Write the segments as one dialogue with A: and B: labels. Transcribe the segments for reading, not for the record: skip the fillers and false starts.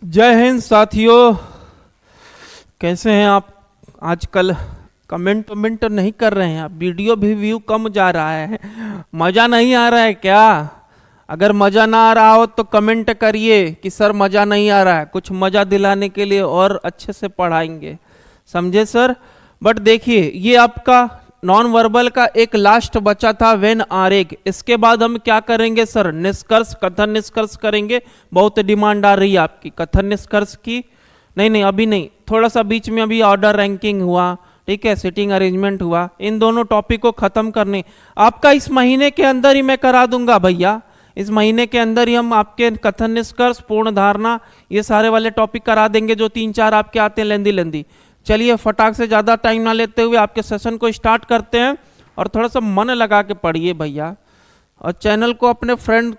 A: जय हिंद साथियों, कैसे हैं आप। आजकल कमेंट नहीं कर रहे हैं आप, वीडियो भी व्यू कम जा रहा है। मज़ा नहीं आ रहा है क्या? अगर मज़ा ना आ रहा हो तो कमेंट करिए कि सर मज़ा नहीं आ रहा है, कुछ मज़ा दिलाने के लिए और अच्छे से पढ़ाएंगे, समझे सर। बट देखिए, ये आपका नॉन वर्बल का एक लास्ट बचा था वेन आरेग। इसके बाद हम क्या करेंगे सर? निष्कर्ष, कथन निष्कर्ष करेंगे। बहुत डिमांड आ रही है आपकी कथन निष्कर्ष की। नहीं अभी नहीं, थोड़ा सा बीच में अभी ऑर्डर रैंकिंग हुआ, ठीक है, सिटिंग अरेंजमेंट हुआ, इन दोनों टॉपिक को खत्म करने आपका इस महीने के अंदर ही मैं करा दूंगा भैया। इस महीने के अंदर ही हम आपके कथन निष्कर्ष, पूर्ण धारणा, ये सारे वाले टॉपिक करा देंगे जो 3-4 आपके आते हैं लेंदी। चलिए फटाक से ज़्यादा टाइम ना लेते हुए आपके सेशन को स्टार्ट करते हैं। और थोड़ा सा मन लगा के पढ़िए भैया, और चैनल को अपने फ्रेंड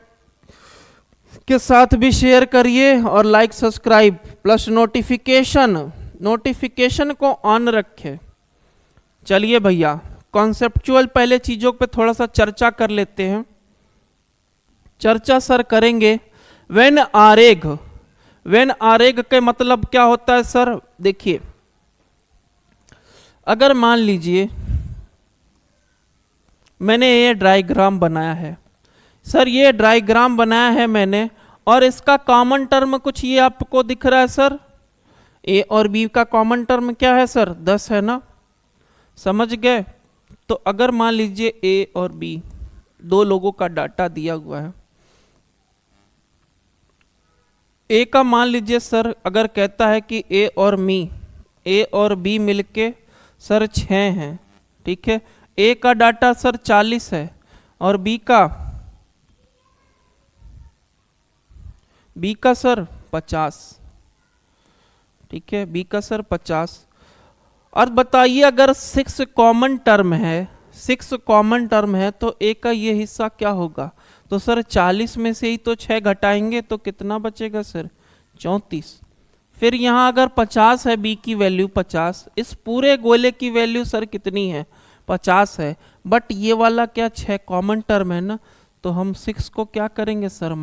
A: के साथ भी शेयर करिए, और लाइक, सब्सक्राइब प्लस नोटिफिकेशन को ऑन रखें। चलिए भैया, कॉन्सेप्चुअल पहले चीज़ों पे थोड़ा सा चर्चा कर लेते हैं। चर्चा सर करेंगे वेन आरेग। वेन आरेग के मतलब क्या होता है सर? देखिए, अगर मान लीजिए मैंने ये डायग्राम बनाया है सर, ये डायग्राम बनाया है मैंने, और इसका कॉमन टर्म कुछ ये आपको दिख रहा है सर। ए और बी का कॉमन टर्म क्या है सर? 10 है ना, समझ गए। तो अगर मान लीजिए ए और बी दो लोगों का डाटा दिया हुआ है। ए का मान लीजिए सर, अगर कहता है कि ए और बी मिलके सर 6 हैं, ठीक है। ए का डाटा सर 40 है और बी का सर 50, ठीक है, बी का सर 50। और बताइए, अगर 6 कॉमन टर्म है तो ए का ये हिस्सा क्या होगा? तो सर 40 में से ही तो 6 घटाएंगे तो कितना बचेगा सर? 34। फिर यहाँ अगर 50 है, बी की वैल्यू 50, इस पूरे गोले की वैल्यू सर कितनी है? 50 है। बट ये वाला क्या 6 कॉमन टर्म है ना, तो हम 6 को क्या करेंगे सर?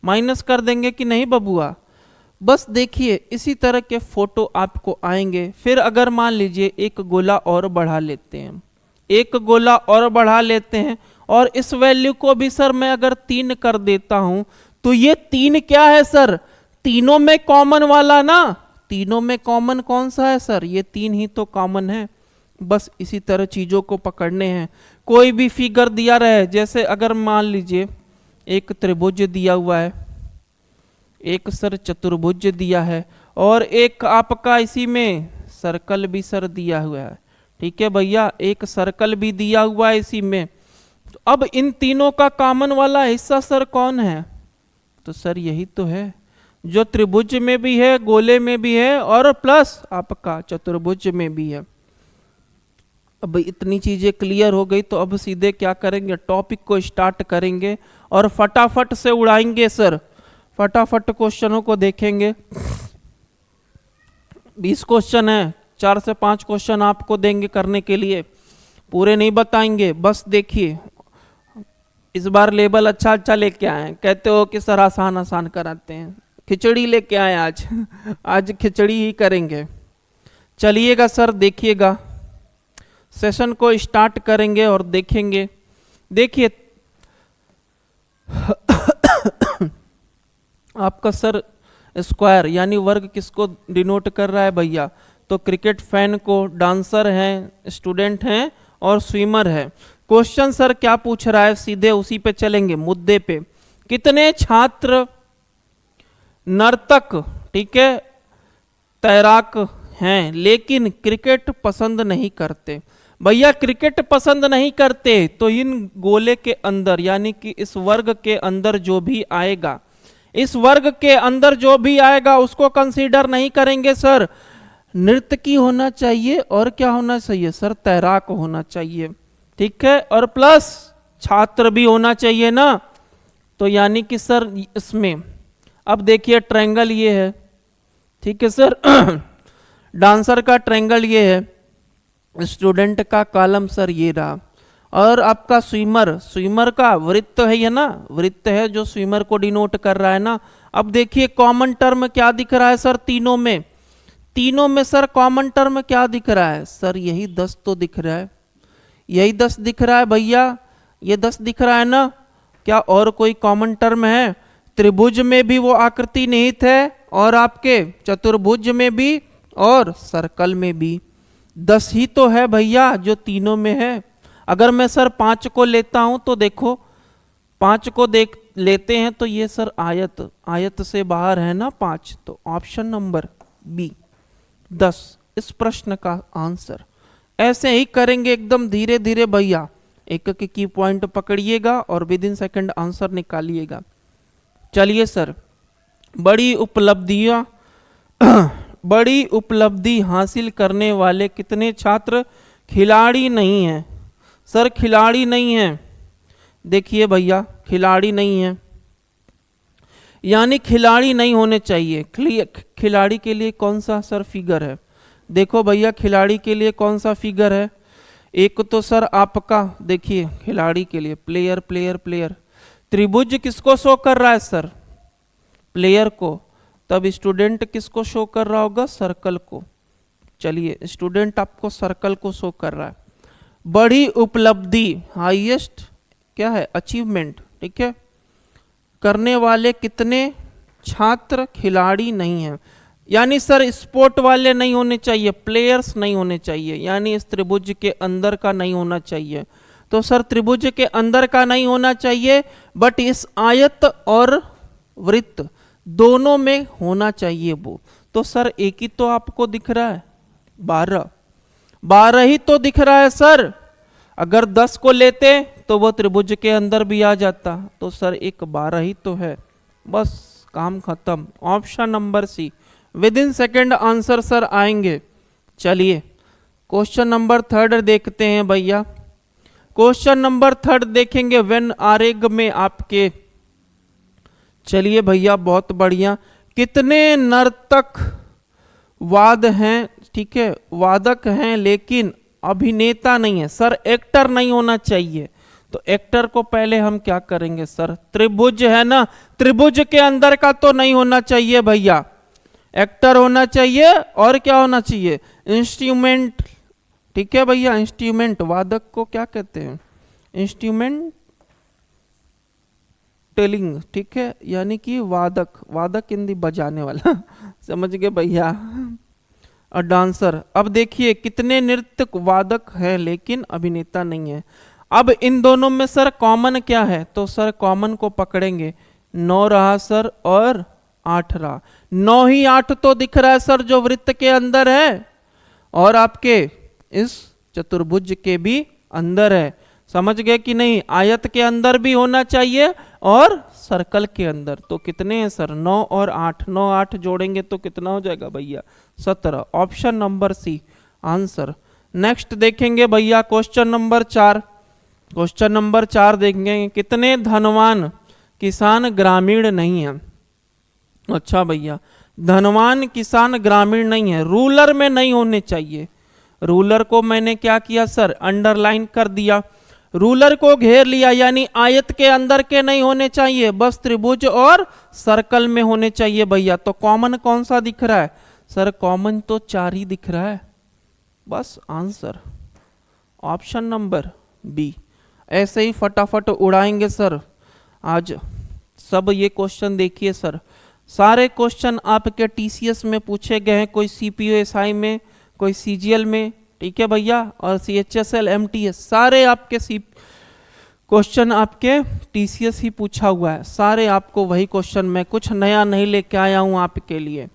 A: माइनस कर देंगे कि नहीं बबुआ? बस देखिए, इसी तरह के फोटो आपको आएंगे। फिर अगर मान लीजिए एक गोला और बढ़ा लेते हैं, और इस वैल्यू को भी सर मैं अगर 3 कर देता हूं, तो ये 3 क्या है सर? तीनों में कॉमन वाला ना। तीनों में कॉमन कौन सा है सर? ये 3 ही तो कॉमन है। बस इसी तरह चीजों को पकड़ने हैं। कोई भी फिगर दिया रहे, जैसे अगर मान लीजिए एक त्रिभुज दिया हुआ है, एक सर चतुर्भुज दिया है, और एक आपका इसी में सर्कल भी सर दिया हुआ है, ठीक है भैया, एक सर्कल भी दिया हुआ है इसी में। तो अब इन तीनों का कॉमन वाला हिस्सा सर कौन है? तो सर यही तो है जो त्रिभुज में भी है, गोले में भी है, और प्लस आपका चतुर्भुज में भी है। अब इतनी चीजें क्लियर हो गई, तो अब सीधे क्या करेंगे? टॉपिक को स्टार्ट करेंगे और फटाफट से उड़ाएंगे सर। फटाफट क्वेश्चनों को देखेंगे। 20 क्वेश्चन है, 4 से 5 क्वेश्चन आपको देंगे करने के लिए, पूरे नहीं बताएंगे। बस देखिए, इस बार लेवल अच्छा लेके आए हैं। कहते हो कि सर आसान कराते हैं, खिचड़ी लेके आए आज खिचड़ी ही करेंगे। चलिएगा सर, देखिएगा, सेशन को स्टार्ट करेंगे और देखेंगे। देखिए आपका सर स्क्वायर यानी वर्ग किसको डिनोट कर रहा है भैया? तो क्रिकेट फैन को, डांसर हैं, स्टूडेंट हैं और स्विमर है। क्वेश्चन सर क्या पूछ रहा है? सीधे उसी पे चलेंगे, मुद्दे पे। कितने छात्र नर्तक, ठीक है, तैराक हैं लेकिन क्रिकेट पसंद नहीं करते? भैया क्रिकेट पसंद नहीं करते तो इन गोले के अंदर यानी कि इस वर्ग के अंदर जो भी आएगा, उसको कंसीडर नहीं करेंगे सर। नर्तकी होना चाहिए, और क्या होना चाहिए सर? तैराक होना चाहिए, ठीक है, और प्लस छात्र भी होना चाहिए ना। तो यानी कि सर इसमें अब देखिए ट्रायंगल ये है, ठीक है सर। डांसर का ट्रायंगल ये है, स्टूडेंट का कॉलम सर ये रहा, और आपका स्विमर का वृत्त है ये ना, वृत्त है जो स्विमर को डिनोट कर रहा है ना। अब देखिए कॉमन टर्म क्या दिख रहा है सर तीनों में? तीनों में सर कॉमन टर्म क्या दिख रहा है सर? यही 10 तो दिख रहा है, यही 10 दिख रहा है भैया, ये 10 दिख रहा है ना। क्या और कोई कॉमन टर्म है? त्रिभुज में भी वो आकृति निहित है और आपके चतुर्भुज में भी और सर्कल में भी 10 ही तो है भैया जो तीनों में है। अगर मैं सर 5 को लेता हूं तो देखो 5 को देख लेते हैं तो ये सर आयत, आयत से बाहर है ना 5, तो ऑप्शन नंबर बी 10 इस प्रश्न का आंसर। ऐसे ही करेंगे एकदम धीरे धीरे भैया, एक एक की पॉइंट पकड़िएगा और विद इन सेकंड आंसर निकालिएगा। चलिए सर, बड़ी उपलब्धियां बड़ी उपलब्धि हासिल करने वाले कितने छात्र खिलाड़ी नहीं हैं? सर खिलाड़ी नहीं हैं, देखिए भैया खिलाड़ी नहीं है, यानी खिलाड़ी नहीं होने चाहिए। खिलाड़ी के लिए कौन सा सर फिगर है? देखो भैया खिलाड़ी के लिए कौन सा फिगर है? एक तो सर आपका देखिए खिलाड़ी के लिए प्लेयर प्लेयर प्लेयर, त्रिभुज किसको शो कर रहा है सर? प्लेयर को। तब स्टूडेंट किसको शो कर रहा होगा? सर्कल को। चलिए स्टूडेंट आपको सर्कल को शो कर रहा है। बड़ी उपलब्धि हाईएस्ट क्या है? अचीवमेंट, ठीक है, करने वाले कितने छात्र खिलाड़ी नहीं हैं? यानी सर स्पोर्ट वाले नहीं होने चाहिए, प्लेयर्स नहीं होने चाहिए, यानी इस त्रिभुज के अंदर का नहीं होना चाहिए। तो सर त्रिभुज के अंदर का नहीं होना चाहिए, बट इस आयत और वृत्त दोनों में होना चाहिए वो। तो सर एक ही तो आपको दिख रहा है, 12 ही तो दिख रहा है सर। अगर 10 को लेते तो वो त्रिभुज के अंदर भी आ जाता, तो सर एक 12 ही तो है, बस काम खत्म। Option number C within second answer sir आएंगे। चलिए क्वेश्चन नंबर 3 देखते हैं भैया। क्वेश्चन नंबर 3 देखेंगे वेन आरेग में आपके। चलिए भैया बहुत बढ़िया। कितने नर्तक वाद हैं, ठीक है, वादक हैं लेकिन अभिनेता नहीं है? सर एक्टर नहीं होना चाहिए, तो एक्टर को पहले हम क्या करेंगे सर? त्रिभुज है ना, त्रिभुज के अंदर का तो नहीं होना चाहिए भैया, एक्टर होना चाहिए। और क्या होना चाहिए? इंस्ट्रूमेंट, ठीक है भैया, इंस्ट्रूमेंट, वादक को क्या कहते हैं? इंस्ट्रूमेंट टेलिंग, ठीक है, यानी कि वादक, वादक हिंदी बजाने वाला समझ गए भैया। और डांसर। अब देखिए कितने नृत्य वादक हैं लेकिन अभिनेता नहीं है। अब इन दोनों में सर कॉमन क्या है? तो सर कॉमन को पकड़ेंगे, 9 रहा सर और 8 रहा। 9 ही 8 तो दिख रहा है सर जो वृत्त के अंदर है और आपके इस चतुर्भुज के भी अंदर है। समझ गए कि नहीं? आयत के अंदर भी होना चाहिए और सर्कल के अंदर। तो कितने हैं सर? 9 और 8, 9 8 जोड़ेंगे तो कितना हो जाएगा भैया? 17। Option number C answer. Next देखेंगे भैया क्वेश्चन नंबर 4। क्वेश्चन नंबर 4 देखेंगे कितने धनवान किसान ग्रामीण नहीं है? अच्छा भैया, धनवान किसान ग्रामीण नहीं है, रूलर में नहीं होने चाहिए। रूलर को मैंने क्या किया सर? अंडरलाइन कर दिया, रूलर को घेर लिया, यानी आयत के अंदर के नहीं होने चाहिए, बस त्रिभुज और सर्कल में होने चाहिए भैया। तो कॉमन कौन सा दिख रहा है सर? कॉमन तो 4 ही दिख रहा है, बस आंसर ऑप्शन नंबर बी। ऐसे ही फटाफट उड़ाएंगे सर आज सब। ये क्वेश्चन देखिए सर, सारे क्वेश्चन आपके टीसीएस में पूछे गए हैं, कोई सीपीयू एसआई में, कोई सीजीएल में, ठीक है भैया, और सीएचएसएल एमटीएस, सारे आपके क्वेश्चन आपके टीसीएस ही पूछा हुआ है। सारे आपको वही क्वेश्चन, मैं कुछ नया नहीं लेके आया हूँ आपके लिए।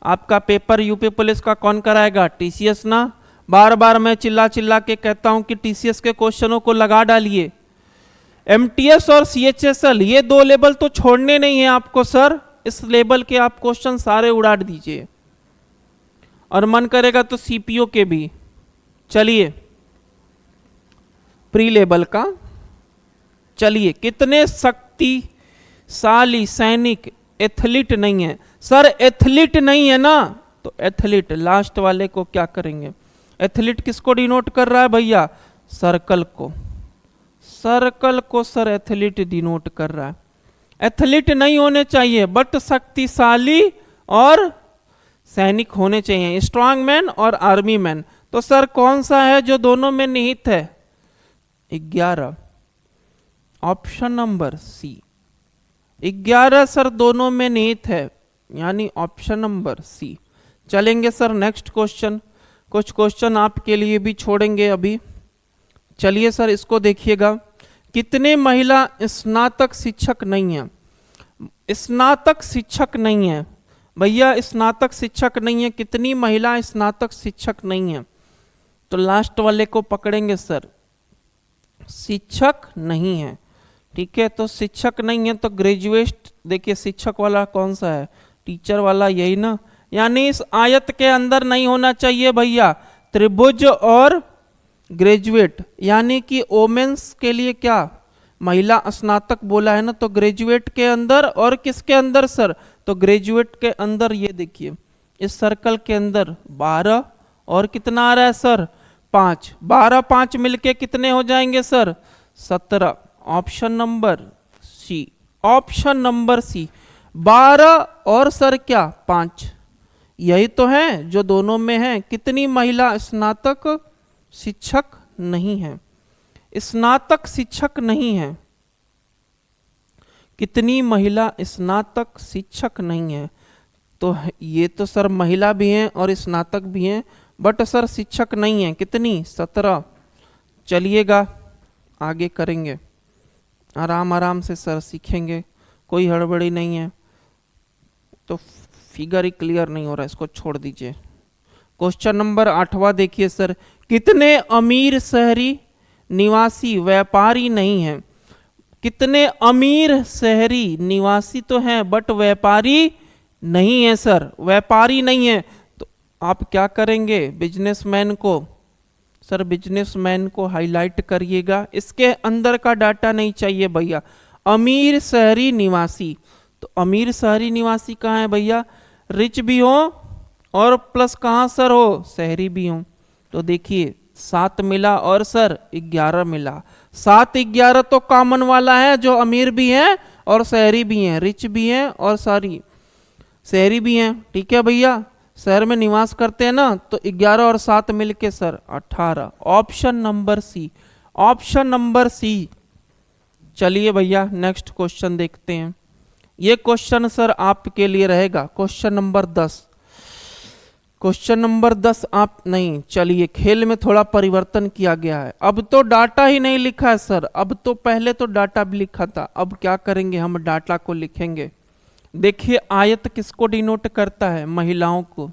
A: आपका पेपर यूपी पुलिस का कौन कराएगा? टीसीएस ना। बार बार मैं चिल्ला चिल्ला के कहता हूं कि टीसीएस के क्वेश्चनों को लगा डालिए। एमटीएस और सीएचएसएल ये 2 लेवल तो छोड़ने नहीं है आपको सर, इस लेवल के आप क्वेश्चन सारे उड़ा दीजिए, और मन करेगा तो सीपीओ के भी। चलिए प्री लेवल का। चलिए कितने शक्तिशाली सैनिक एथलीट नहीं है? सर एथलीट नहीं है ना, तो एथलीट लास्ट वाले को क्या करेंगे? एथलीट किसको डिनोट कर रहा है भैया? सर्कल को। सर्कल को सर एथलीट डिनोट कर रहा है। एथलीट नहीं होने चाहिए बट शक्तिशाली और सैनिक होने चाहिए, स्ट्रांग मैन और आर्मी मैन। तो सर कौन सा है जो दोनों में निहित है? 11, ऑप्शन नंबर सी। 11 सर दोनों में निहित है, यानी ऑप्शन नंबर सी। चलेंगे सर नेक्स्ट क्वेश्चन, कुछ क्वेश्चन आपके लिए भी छोड़ेंगे अभी। चलिए सर इसको देखिएगा, कितने महिला स्नातक शिक्षक नहीं है? स्नातक शिक्षक नहीं है भैया, स्नातक शिक्षक नहीं है। कितनी महिला स्नातक शिक्षक नहीं है? तो लास्ट वाले को पकड़ेंगे सर, शिक्षक नहीं है। ठीक है, तो शिक्षक नहीं है तो ग्रेजुएट, देखिए शिक्षक वाला कौन सा है? टीचर वाला, यही ना। यानी इस आयत के अंदर नहीं होना चाहिए भैया त्रिभुज और ग्रेजुएट, यानी कि वोमेन्स के लिए क्या महिला स्नातक बोला है ना, तो ग्रेजुएट के अंदर और किसके अंदर सर? तो ग्रेजुएट के अंदर। ये देखिए इस सर्कल के अंदर 12 और कितना आ रहा है सर? 5। 12 5 मिलके कितने हो जाएंगे sir? 17। Option number C, option number C. 12 और सर क्या 5, यही तो है जो दोनों में है। कितनी महिला स्नातक शिक्षक नहीं है? स्नातक शिक्षक नहीं है। कितनी महिला स्नातक शिक्षक नहीं है? तो ये तो सर महिला भी हैं और स्नातक भी हैं, बट सर शिक्षक नहीं है। कितनी? 17। चलिएगा आगे करेंगे, आराम आराम से सर सीखेंगे, कोई हड़बड़ी नहीं है। तो फिगर ही क्लियर नहीं हो रहा, इसको छोड़ दीजिए। क्वेश्चन नंबर 8वां देखिए सर, कितने अमीर शहरी निवासी व्यापारी नहीं हैं? कितने अमीर शहरी निवासी तो हैं बट व्यापारी नहीं है सर, व्यापारी नहीं है। तो आप क्या करेंगे? बिजनेसमैन को, सर बिजनेसमैन को हाईलाइट करिएगा, इसके अंदर का डाटा नहीं चाहिए भैया। अमीर शहरी निवासी, तो अमीर शहरी निवासी कहाँ है भैया? रिच भी हो और प्लस कहाँ सर हो? शहरी भी हो। तो देखिए 7 मिला और सर 11 मिला। 7 11 तो कॉमन वाला है, जो अमीर भी हैं और शहरी भी हैं, रिच भी हैं और सारी शहरी भी हैं। ठीक है भैया, शहर में निवास करते हैं ना, तो 11 और 7 मिलके sir 18। Option number C, option number C. चलिए भैया नेक्स्ट क्वेश्चन देखते हैं। ये क्वेश्चन सर आपके लिए रहेगा क्वेश्चन नंबर 10। क्वेश्चन नंबर 10 आप नहीं, चलिए खेल में थोड़ा परिवर्तन किया गया है। अब तो डाटा ही नहीं लिखा है सर, अब तो पहले तो डाटा भी लिखा था, अब क्या करेंगे हम डाटा को लिखेंगे। देखिए आयत किसको डिनोट करता है? महिलाओं को।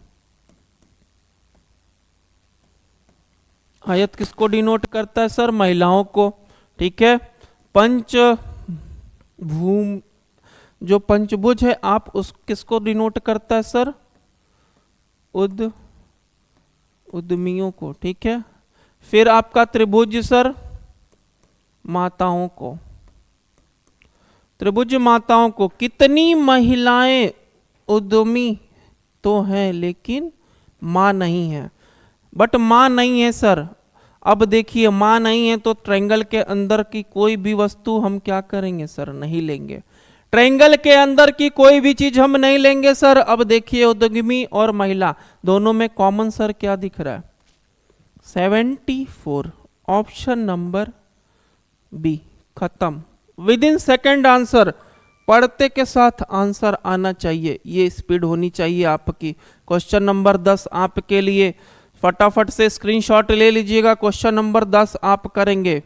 A: आयत किसको डिनोट करता है सर? महिलाओं को। ठीक है, पंचभूम, जो पंचभुज है आप उस किसको डिनोट करता है सर? उद्यमियों को। ठीक है, फिर आपका त्रिभुज सर माताओं को, त्रिभुज माताओं को। कितनी महिलाएं उद्यमी तो हैं लेकिन मां नहीं है, बट मां नहीं है सर। अब देखिए मां नहीं है तो ट्रायंगल के अंदर की कोई भी वस्तु हम क्या करेंगे सर? नहीं लेंगे। ट्रायंगल के अंदर की कोई भी चीज हम नहीं लेंगे सर। अब देखिए उद्यमी और महिला दोनों में कॉमन सर क्या दिख रहा है? 74। Option number B. खत्म। विद इन सेकेंड आंसर, पढ़ते के साथ आंसर आना चाहिए, ये स्पीड होनी चाहिए आपकी। क्वेश्चन नंबर 10 आपके लिए, फटाफट से स्क्रीनशॉट ले लीजिएगा। क्वेश्चन नंबर 10 आप करेंगे।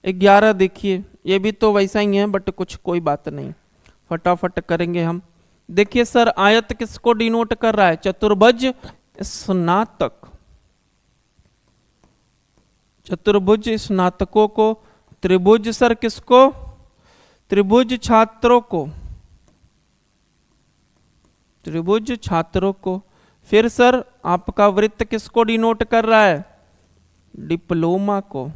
A: 11 देखिए, ये भी तो वैसा ही है बट कुछ कोई बात नहीं, फटाफट करेंगे हम। देखिए सर आयत किसको डिनोट कर रहा है? चतुर्भुज स्नातक, चतुर्भुज स्नातकों को। त्रिभुज सर किसको? त्रिभुज छात्रों को, त्रिभुज छात्रों को। फिर सर आपका वृत्त किसको डिनोट कर रहा है? डिप्लोमा को।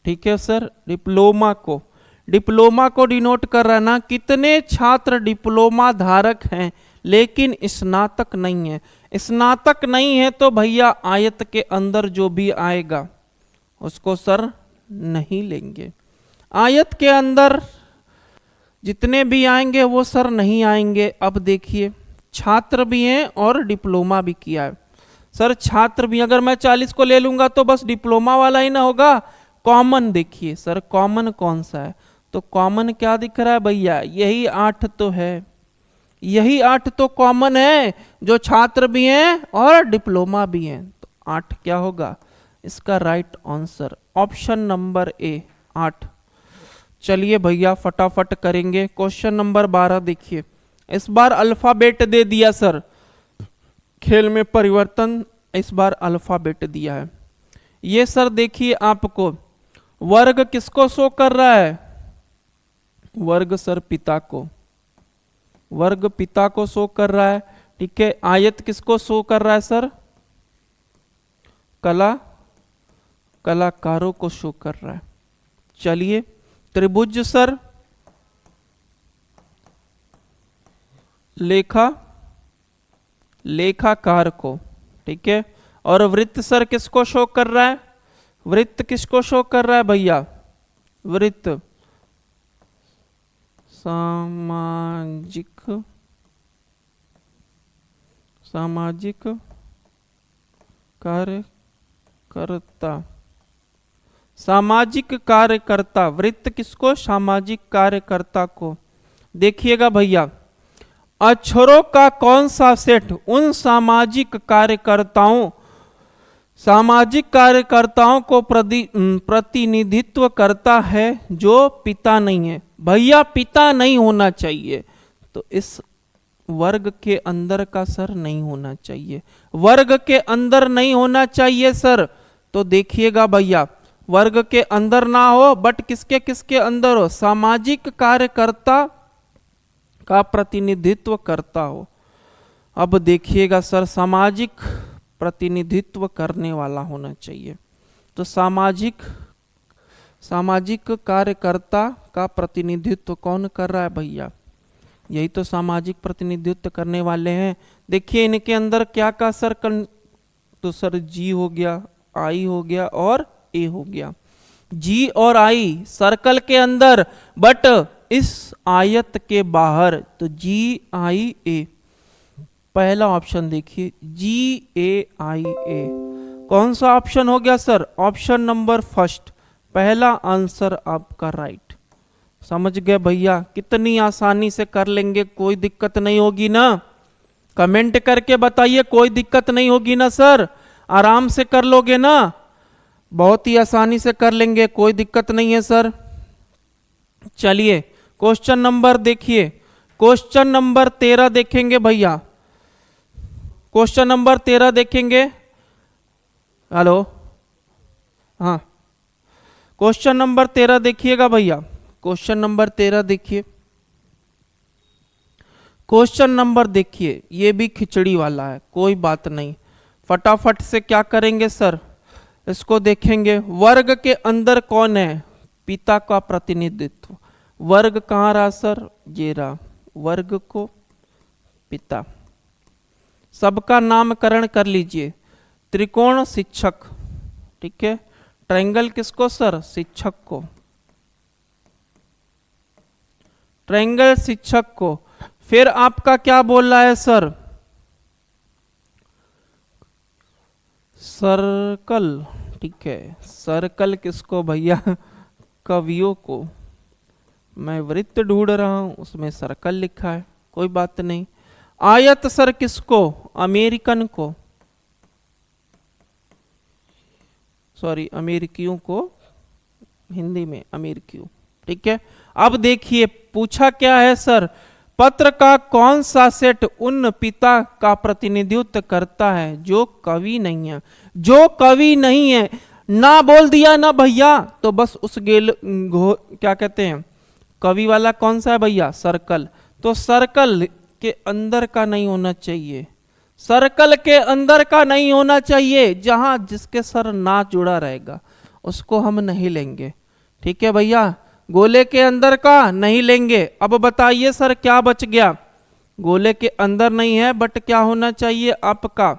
A: ठीक है सर, डिप्लोमा को, डिप्लोमा को डिनोट कर रहा है ना। कितने छात्र डिप्लोमा धारक हैं लेकिन स्नातक नहीं है? स्नातक नहीं है तो भैया आयत के अंदर जो भी आएगा उसको सर नहीं लेंगे। आयत के अंदर जितने भी आएंगे वो सर नहीं आएंगे। अब देखिए छात्र भी हैं और डिप्लोमा भी किया है। सर छात्र भी, अगर मैं 40 को ले लूंगा तो बस डिप्लोमा वाला ही ना होगा, कॉमन देखिए सर कॉमन कौन सा है, तो कॉमन क्या दिख रहा है भैया, यही 8 तो है, यही 8 तो कॉमन है, जो छात्र भी हैं और डिप्लोमा भी हैं। तो 8 क्या होगा इसका right answer, option number A 8। चलिए भैया फटाफट करेंगे। क्वेश्चन नंबर 12 देखिए, इस बार अल्फाबेट दे दिया सर, खेल में परिवर्तन, इस बार अल्फाबेट दिया है। ये सर देखिए आपको वर्ग किसको शो कर रहा है, वर्ग सर पिता को, वर्ग पिता को शो कर रहा है। ठीक है, आयत किसको शो कर रहा है सर, कलाकारों को शो कर रहा है। चलिए त्रिभुज सर लेखाकार को, ठीक है। और वृत्त सर किसको शो कर रहा है, वृत्त किसको शो कर रहा है भैया, वृत्त सामाजिक कार्यकर्ता, सामाजिक कार्यकर्ता, वृत्त किसको, सामाजिक कार्यकर्ता को। देखिएगा भैया अक्षरों का कौन सा सेट उन सामाजिक कार्यकर्ताओं को प्रतिनिधित्व करता है जो पिता नहीं है। भैया पिता नहीं होना चाहिए, तो इस वर्ग के अंदर का सर नहीं होना चाहिए, वर्ग के अंदर नहीं होना चाहिए सर। तो देखिएगा भैया वर्ग के अंदर ना हो बट किसके किसके अंदर हो, सामाजिक कार्यकर्ता का प्रतिनिधित्व करता हो। अब देखिएगा सर सामाजिक प्रतिनिधित्व करने वाला होना चाहिए, तो सामाजिक कार्यकर्ता का प्रतिनिधित्व कौन कर रहा है भैया, यही तो सामाजिक प्रतिनिधित्व करने वाले हैं। देखिए इनके अंदर क्या का सर तो सर जी हो गया, आई हो गया और ए हो गया, जी और आई सर्कल के अंदर बट इस आयत के बाहर, तो जी आई ए, पहला ऑप्शन देखिए जी ए आई ए, कौन सा ऑप्शन हो गया सर, ऑप्शन नंबर फर्स्ट, पहला आंसर आपका राइट। समझ गए भैया, कितनी आसानी से कर लेंगे, कोई दिक्कत नहीं होगी ना, कमेंट करके बताइए कोई दिक्कत नहीं होगी ना सर, आराम से कर लोगे ना, बहुत ही आसानी से कर लेंगे, कोई दिक्कत नहीं है सर। चलिए क्वेश्चन नंबर देखिए, क्वेश्चन नंबर 13 देखेंगे भैया, क्वेश्चन नंबर 13 देखेंगे। हेलो, हाँ क्वेश्चन नंबर 13 देखिएगा भैया, क्वेश्चन नंबर 13 देखिए, क्वेश्चन नंबर देखिए, ये भी खिचड़ी वाला है, कोई बात नहीं, फटाफट से क्या करेंगे सर, इसको देखेंगे। वर्ग के अंदर कौन है, पिता का प्रतिनिधित्व, वर्ग कहाँ रहा सर, ये रहा, वर्ग को पिता, सबका नामकरण कर लीजिए, त्रिकोण शिक्षक, ठीक है, ट्रायंगल किसको सर, शिक्षक को, ट्रायंगल शिक्षक को। फिर आपका क्या बोल रहा है सर, सर्कल, ठीक है, सर्कल किसको भैया, कवियों को, मैं वृत्त ढूंढ रहा हूं उसमें सर्कल लिखा है, कोई बात नहीं। आयत सर किसको, अमेरिकन को, सॉरी अमेरिकियों को, हिंदी में अमेरिकियों, ठीक है। अब देखिए पूछा क्या है सर, पत्र का कौन सा सेट उन पिता का प्रतिनिधित्व करता है जो कवि नहीं है, जो कवि नहीं है, ना बोल दिया ना भैया तो बस उस क्या कहते हैं, कवि वाला कौन सा है भैया, सर्कल, तो सर्कल के अंदर का नहीं होना चाहिए, सर्कल के अंदर का नहीं होना चाहिए, जहां जिसके सर ना जुड़ा रहेगा उसको हम नहीं लेंगे, ठीक है भैया, गोले के अंदर का नहीं लेंगे। अब बताइए सर क्या बच गया, गोले के अंदर नहीं है बट क्या होना चाहिए आपका,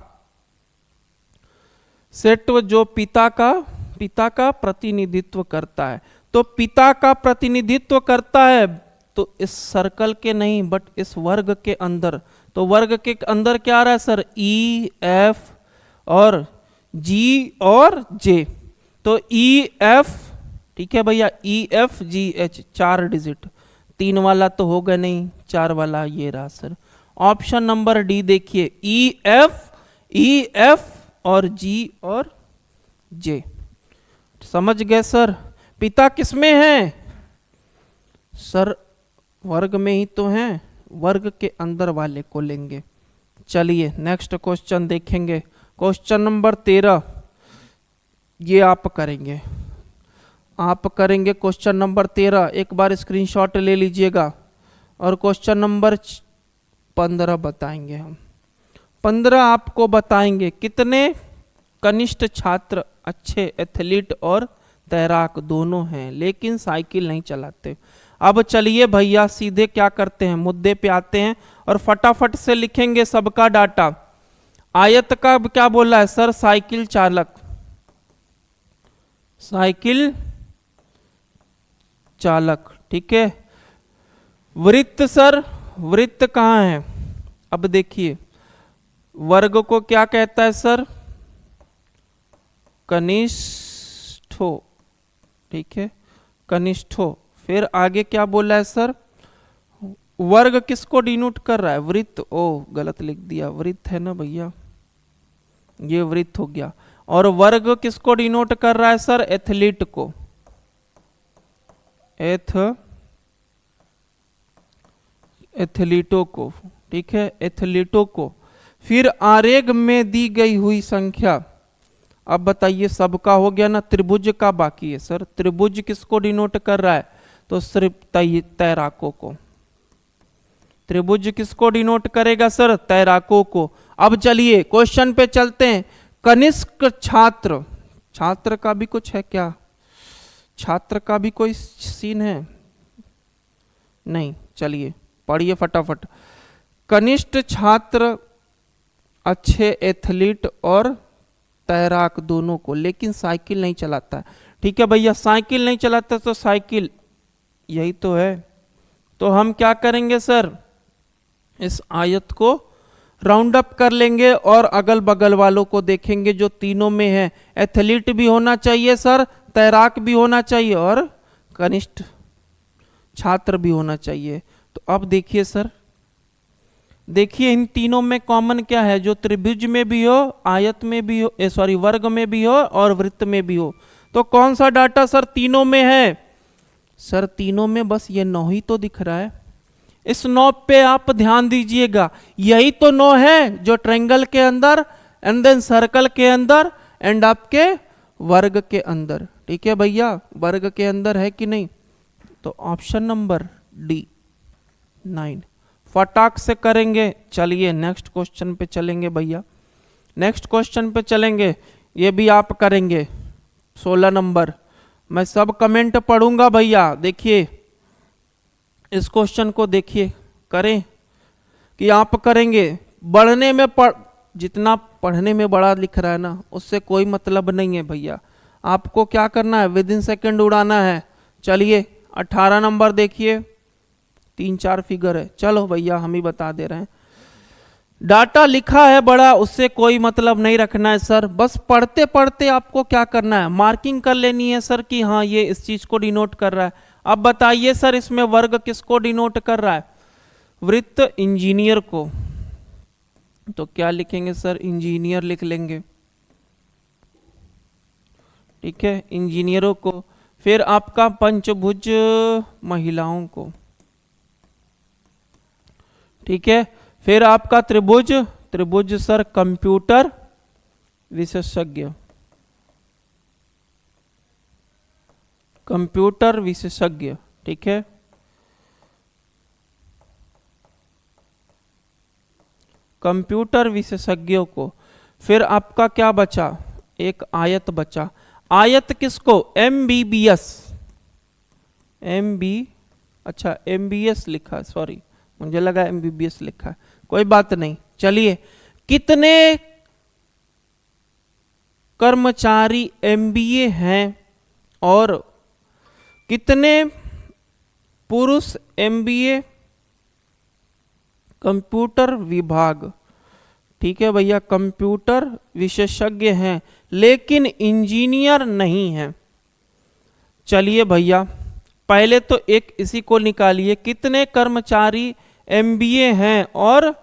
A: सेट जो पिता का प्रतिनिधित्व करता है, तो पिता का प्रतिनिधित्व करता है, तो इस सर्कल के नहीं बट इस वर्ग के अंदर। तो वर्ग के अंदर क्या आ रहा है सर, ई एफ और जी और जे। तो ई एफ, ठीक है भैया, E F G H 4 digit, 3 वाला तो होगा नहीं, 4 वाला ये रहा सर। ऑप्शन नंबर डी देखिए, ई एफ और जी और जे। समझ गए सर। पिता किसमें है सर, वर्ग में ही तो है, वर्ग के अंदर वाले को लेंगे। चलिए नेक्स्ट क्वेश्चन देखेंगे, क्वेश्चन नंबर 13। ये आप करेंगे क्वेश्चन नंबर 13, एक बार स्क्रीनशॉट ले लीजिएगा। और क्वेश्चन नंबर 15 बताएंगे हम। 15 आपको बताएंगे कितने कनिष्ठ छात्र अच्छे एथलीट और तैराक दोनों हैं लेकिन साइकिल नहीं चलाते। अब चलिए भैया सीधे क्या करते हैं, मुद्दे पे आते हैं और फटाफट से लिखेंगे सबका डाटा। आयत का क्या बोला है सर, साइकिल चालक, साइकिल चालक, ठीक है। वृत्त सर, वृत्त कहाँ है, अब देखिए वर्ग को क्या कहता है सर, कनिष्ठो, ठीक है, कनिष्ठो। फिर आगे क्या बोला है सर, वर्ग किसको डिनोट कर रहा है, वृत्त। ओ गलत लिख दिया, वृत्त है ना भैया, ये वृत्त हो गया। और वर्ग किसको डिनोट कर रहा है सर, एथलीट को, एथलीटों को, ठीक है, एथलीटों को। फिर आरेख में दी गई हुई संख्या, अब बताइए सबका हो गया ना, त्रिभुज का बाकी है सर। त्रिभुज किसको डिनोट कर रहा है, तो सिर्फ तैराकों को। त्रिभुज किसको डिनोट करेगा सर, तैराकों को। अब चलिए क्वेश्चन पे चलते हैं। कनिष्ठ छात्र, छात्र का भी कुछ है क्या, छात्र का भी कोई सीन है नहीं, चलिए पढ़िए फटाफट। कनिष्ठ छात्र अच्छे एथलीट और तैराक दोनों को, लेकिन साइकिल नहीं चलाता है। ठीक है भैया, साइकिल नहीं चलाता तो साइकिल यही तो है। तो हम क्या करेंगे सर, इस आयत को राउंड अप कर लेंगे और अगल बगल वालों को देखेंगे जो तीनों में है। एथलीट भी होना चाहिए सर, तैराक भी होना चाहिए और कनिष्ठ छात्र भी होना चाहिए। तो अब देखिए सर, देखिए इन तीनों में कॉमन क्या है, जो त्रिभुज में भी हो, आयत में भी हो, सॉरी वर्ग में भी हो और वृत्त में भी हो। तो कौन सा डाटा सर तीनों में है, सर तीनों में बस ये 9 ही तो दिख रहा है। इस 9 पे आप ध्यान दीजिएगा, यही तो 9 है जो ट्रायंगल के अंदर एंड देन सर्कल के अंदर एंड आपके वर्ग के अंदर। ठीक है भैया, वर्ग के अंदर है कि नहीं, तो ऑप्शन नंबर डी 9 फटाक से करेंगे। चलिए नेक्स्ट क्वेश्चन पे चलेंगे भैया, नेक्स्ट क्वेश्चन पे चलेंगे, ये भी आप करेंगे 16 नंबर। मैं सब कमेंट पढ़ूंगा भैया, देखिए इस क्वेश्चन को देखिए, करें कि आप करेंगे। बढ़ने में जितना पढ़ने में बड़ा लिख रहा है ना, उससे कोई मतलब नहीं है भैया, आपको क्या करना है, विद इन सेकेंड उड़ाना है। चलिए 18 नंबर देखिए, 3-4 फिगर है, चलो भैया हम ही बता दे रहे हैं। डाटा लिखा है बड़ा, उससे कोई मतलब नहीं रखना है सर, बस पढ़ते पढ़ते आपको क्या करना है, मार्किंग कर लेनी है सर कि हाँ ये इस चीज को डिनोट कर रहा है। अब बताइए सर इसमें वर्ग किसको डिनोट कर रहा है, वृत्त इंजीनियर को। तो क्या लिखेंगे सर, इंजीनियर लिख लेंगे, ठीक है, इंजीनियरों को। फिर आपका पंचभुज महिलाओं को, ठीक है। फिर आपका त्रिभुज, त्रिभुज सर कंप्यूटर विशेषज्ञ, कंप्यूटर विशेषज्ञ, ठीक है। कंप्यूटर विशेषज्ञों को। फिर आपका क्या बचा, एक आयत बचा। आयत किसको, MBBS, अच्छा MBS लिखा है, सॉरी मुझे लगा MBBS लिखा है, कोई बात नहीं। चलिए कितने कर्मचारी MBA हैं और कितने पुरुष एमबीए कंप्यूटर विभाग, ठीक है भैया, कंप्यूटर विशेषज्ञ हैं लेकिन इंजीनियर नहीं हैं। चलिए भैया पहले तो एक इसी को निकालिए, कितने कर्मचारी एमबीए हैं, और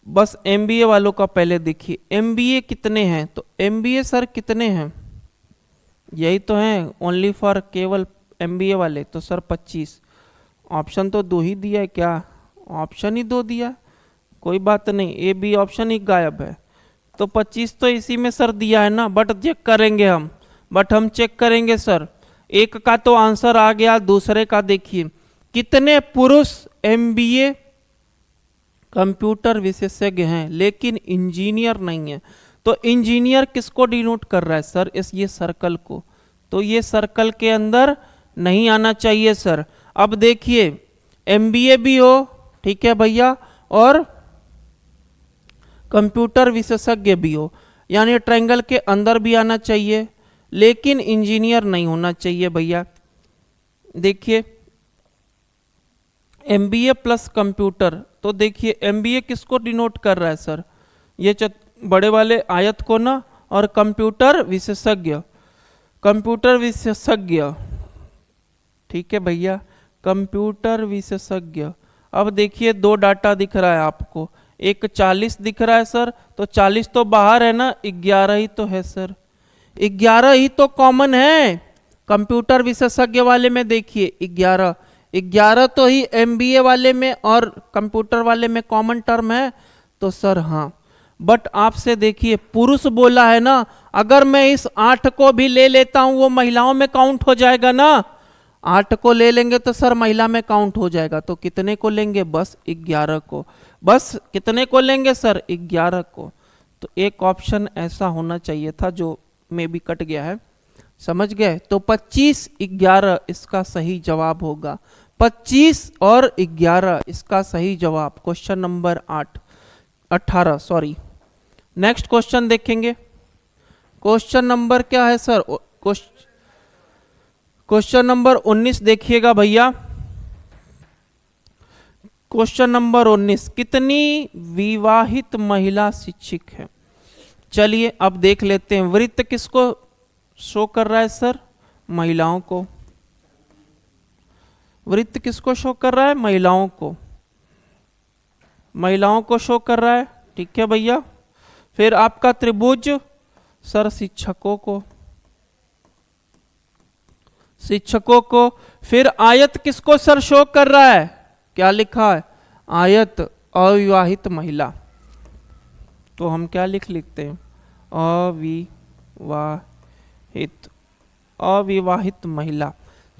A: बस एमबीए वालों का पहले देखिए एमबीए कितने हैं। तो एमबीए सर कितने हैं, यही तो हैं ओनली फॉर केवल एमबीए वाले, तो सर 25। ऑप्शन तो 2 ही दिया है, क्या ऑप्शन ही 2 दिया, कोई बात नहीं, ए बी ऑप्शन ही गायब है, तो 25 तो इसी में सर दिया है ना। बट चेक करेंगे हम चेक करेंगे सर, एक का तो आंसर आ गया, दूसरे का देखिए कितने पुरुष एमबीए कंप्यूटर विशेषज्ञ हैं लेकिन इंजीनियर नहीं है। तो इंजीनियर किसको डिनोट कर रहा है सर, ये सर्कल को, तो ये सर्कल के अंदर नहीं आना चाहिए सर। अब देखिए एमबीए भी हो, ठीक है भैया, और कंप्यूटर विशेषज्ञ भी हो, यानी ट्रायंगल के अंदर भी आना चाहिए, लेकिन इंजीनियर नहीं होना चाहिए भैया। देखिए एमबीए प्लस कंप्यूटर, तो देखिए एमबीए किसको डिनोट कर रहा है सर, ये बड़े वाले आयत को ना, और कंप्यूटर विशेषज्ञ, ठीक है भैया, कंप्यूटर विशेषज्ञ। अब देखिए 2 डाटा दिख रहा है आपको, एक 40 दिख रहा है सर, तो 40 तो बाहर है ना, 11 ही तो है सर, 11 ही तो कॉमन है कंप्यूटर विशेषज्ञ वाले में। देखिए 11 तो ही एमबीए वाले में और कंप्यूटर वाले में कॉमन टर्म है, तो सर हाँ। बट आपसे देखिए पुरुष बोला है ना, अगर मैं इस 8 को भी ले लेता हूं वो महिलाओं में काउंट हो जाएगा ना, 8 को ले लेंगे तो सर महिला में काउंट हो जाएगा, तो कितने को लेंगे, बस 11 को, बस कितने को लेंगे सर, 11 को। तो एक ऑप्शन ऐसा होना चाहिए था जो में भी कट गया है, समझ गए, तो 25 11 इसका सही जवाब होगा, 25 और 11 इसका सही जवाब, question number 18 sorry. Next question देखेंगे, क्वेश्चन नंबर क्या है सर, क्वेश्चन नंबर 19 देखिएगा भैया। क्वेश्चन नंबर 19, कितनी विवाहित महिला शिक्षक है। चलिए अब देख लेते हैं, वृत्त किसको शो कर रहा है सर, महिलाओं को, वृत्त किसको शो कर रहा है, महिलाओं को शो कर रहा है, ठीक है भैया। फिर आपका त्रिभुज सर शिक्षकों को, फिर आयत किसको सर शो कर रहा है, क्या लिखा है, आयत अविवाहित महिला, तो हम क्या लिखते हैं, अविवाहित महिला।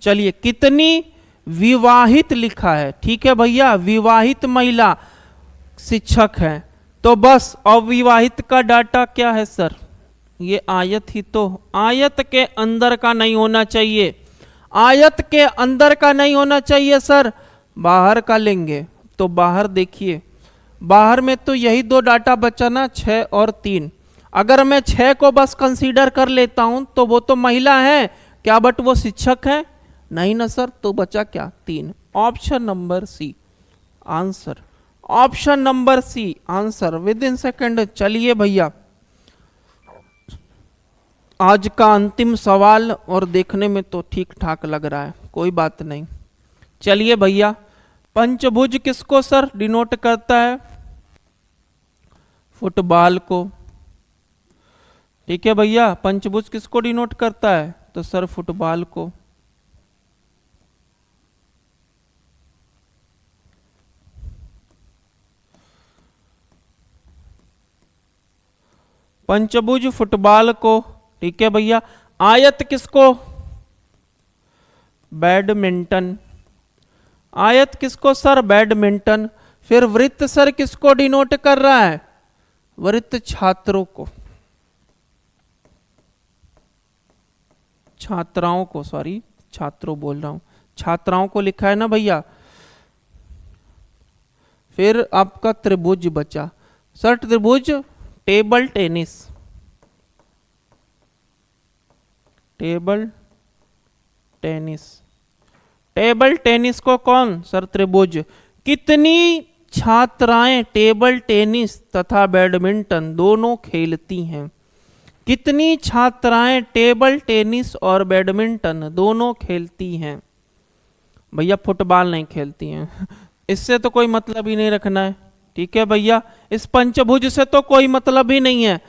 A: चलिए कितनी विवाहित लिखा है, ठीक है भैया, विवाहित महिला शिक्षक है, तो बस अविवाहित का डाटा क्या है सर, ये आयत ही तो, आयत के अंदर का नहीं होना चाहिए, आयत के अंदर का नहीं होना चाहिए सर, बाहर का लेंगे, तो बाहर देखिए, बाहर में तो यही 2 डाटा बचा ना, 6 और 3। अगर मैं 6 को बस कंसीडर कर लेता हूं तो वो तो महिला है क्या, बट वो शिक्षक है नहीं ना सर, तो बचा क्या, 3, option number C answer, option number C answer within second. चलिए भैया आज का अंतिम सवाल, और देखने में तो ठीक ठाक लग रहा है, कोई बात नहीं। चलिए भैया पंचभुज किसको सर डिनोट करता है, फुटबॉल को, ठीक है भैया, पंचभुज किसको डिनोट करता है, तो सर फुटबॉल को। पंचभुज फुटबॉल को, ठीक है भैया। आयत किसको, बैडमिंटन, आयत किसको सर, बैडमिंटन। फिर वृत्त सर किसको डिनोट कर रहा है, वृत्त छात्रों को, छात्राओं को, सॉरी छात्रों बोल रहा हूं, छात्राओं को लिखा है ना भैया। फिर आपका त्रिभुज बचा सर, त्रिभुज table tennis, table tennis, table tennis को कौन? सर त्रिभुज। कितनी छात्राएं टेबल टेनिस तथा बैडमिंटन दोनों खेलती हैं? कितनी छात्राएं टेबल टेनिस और बैडमिंटन दोनों खेलती हैं? भैया फुटबॉल नहीं खेलती हैं। इससे तो कोई मतलब ही नहीं रखना है, ठीक है भैया। इस पंचभुज से तो कोई मतलब ही नहीं है।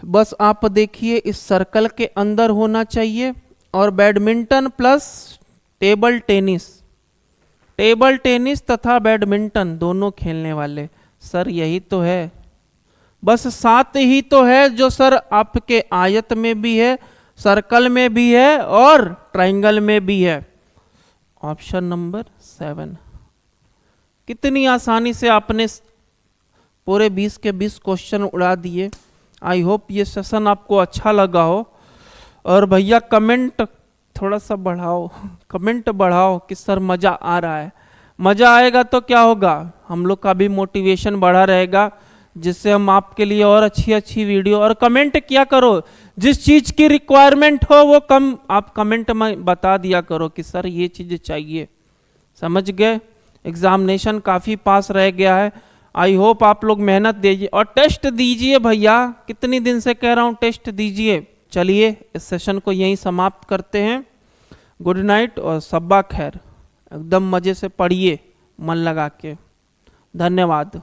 A: बस आप देखिए इस सर्कल के अंदर होना चाहिए, और badminton plus table tennis, table tennis तथा बैडमिंटन दोनों खेलने वाले। सर यही तो है, बस 7 ही तो है जो सर आपके आयत में भी है, सर्कल में भी है और ट्रायंगल में भी है। Option number 7। कितनी आसानी से आपने पूरे 20 के 20 क्वेश्चन उड़ा दिए। आई होप ये सेशन आपको अच्छा लगा हो। और भैया कमेंट थोड़ा सा बढ़ाओ, कमेंट बढ़ाओ कि सर मज़ा आ रहा है। मज़ा आएगा तो क्या होगा, हम लोग का भी मोटिवेशन बढ़ा रहेगा, जिससे हम आपके लिए और अच्छी अच्छी वीडियो। और कमेंट क्या करो, जिस चीज़ की रिक्वायरमेंट हो वो कम आप कमेंट में बता दिया करो कि सर ये चीज़ चाहिए। समझ गए? एग्जामिनेशन काफ़ी पास रह गया है। आई होप आप लोग मेहनत दीजिए और टेस्ट दीजिए भैया। कितनी दिन से कह रहा हूँ टेस्ट दीजिए। चलिए इस सेशन को यहीं समाप्त करते हैं। गुड नाइट और सब्बा खैर। एकदम मज़े से पढ़िए मन लगा के। धन्यवाद।